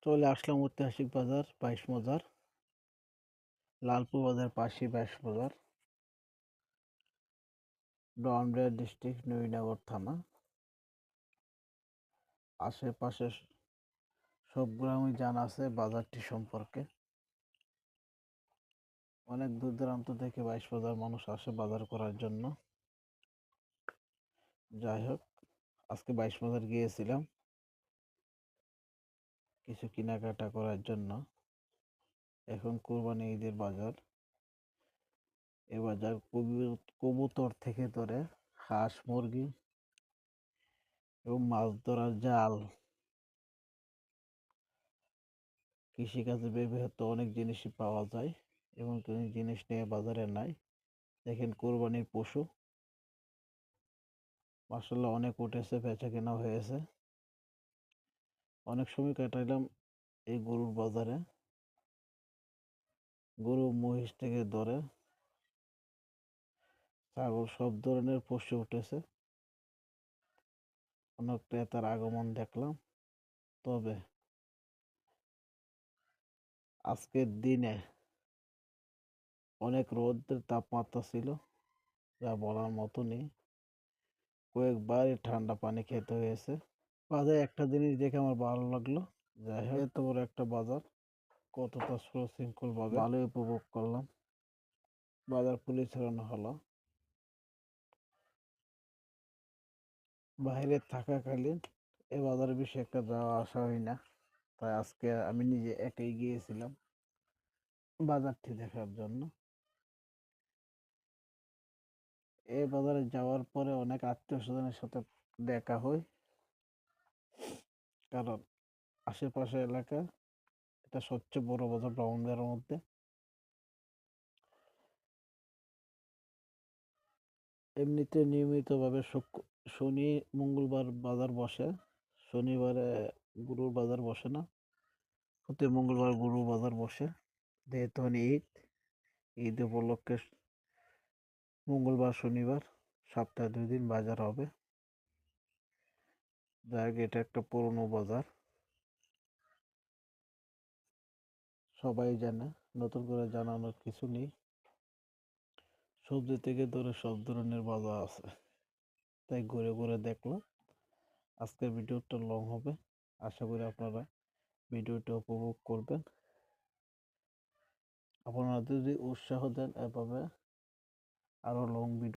চলে আসলাম ঐতিহাসিক বাজার ২২ মৌজার লালপুর বাজার পাশেই ২২ মৌজার ব্রাহ্মণবাড়িয়া ডিস্ট্রিক্ট নবীনগর থানা। আশেপাশে সব গ্রামই জানা আছে বাজারটি সম্পর্কে। অনেক দূর দূরান্ত থেকে ২২ মৌজার মানুষ আসে বাজার করার জন্য। যাই হোক, আজকে ২২ মৌজার গিয়েছিলাম কিছু কেনাকাটা করার জন্য। এখন কোরবানি ঈদের বাজার। এ বাজার কবুতর থেকে ধরে হাঁস মুরগি এবং মাছ ধরার জাল, কৃষিকাজে ব্যবহৃত অনেক জিনিসই পাওয়া যায় এবং কোনো জিনিস নিয়ে বাজারে নাই। দেখেন কোরবানির পশু, মাশাআল্লাহ অনেক উঠেছে, বেচা কেনা হয়েছে। অনেক সময় কাটাইলাম এই গরুর বাজারে। গরু মহিষ থেকে ধরে ছাগল সব ধরনের পশু উঠেছে। অনেক ক্রেতার আগমন দেখলাম। তবে আজকের দিনে অনেক রোদের তাপমাত্রা ছিল, যা বলার মতো নেই। কয়েকবারই ঠান্ডা পানি খেতে হয়েছে। বাজারে একটা জিনিস দেখে আমার ভালো লাগলো। যাই হোক, এত বড় একটা বাজার কতটা সুশৃঙ্খল ভাবে ভালোই উপভোগ করলাম। বাজার পরিচালনা হলো। বাইরে থাকাকালীন এ বাজারে বেশি একটা যাওয়া আসা হয় না, তাই আজকে আমি নিজে একাই গিয়েছিলাম বাজারটি দেখার জন্য। এই বাজারে যাওয়ার পরে অনেক আত্মীয় স্বজনের সাথে দেখা হয়, কারণ আশেপাশে এলাকা এটা সবচেয়ে বড় বাজার ব্রাহ্মণবাড়িয়ার মধ্যে। এমনিতে নিয়মিতভাবে শনি মঙ্গলবার বাজার বসে। শনিবারে গরুর বাজার বসে না, প্রতি মঙ্গলবার গরুর বাজার বসে। যেহেতু ঈদ উপলক্ষে মঙ্গলবার শনিবার সপ্তাহে ২ দিন বাজার হবে। যাই হোক, এটা একটা পুরনো বাজার, সবাই জানে, নতুন করে জানানোর কিছু নেই। সবজি থেকে ধরে সব ধরনের বাজার আছে, তাই ঘুরে ঘুরে দেখলাম। আজকের ভিডিওটা লং হবে, আশা করি আপনারা ভিডিওটা উপভোগ করবেন। আপনারা যদি উৎসাহ দেন এভাবে আরো লং ভিডিও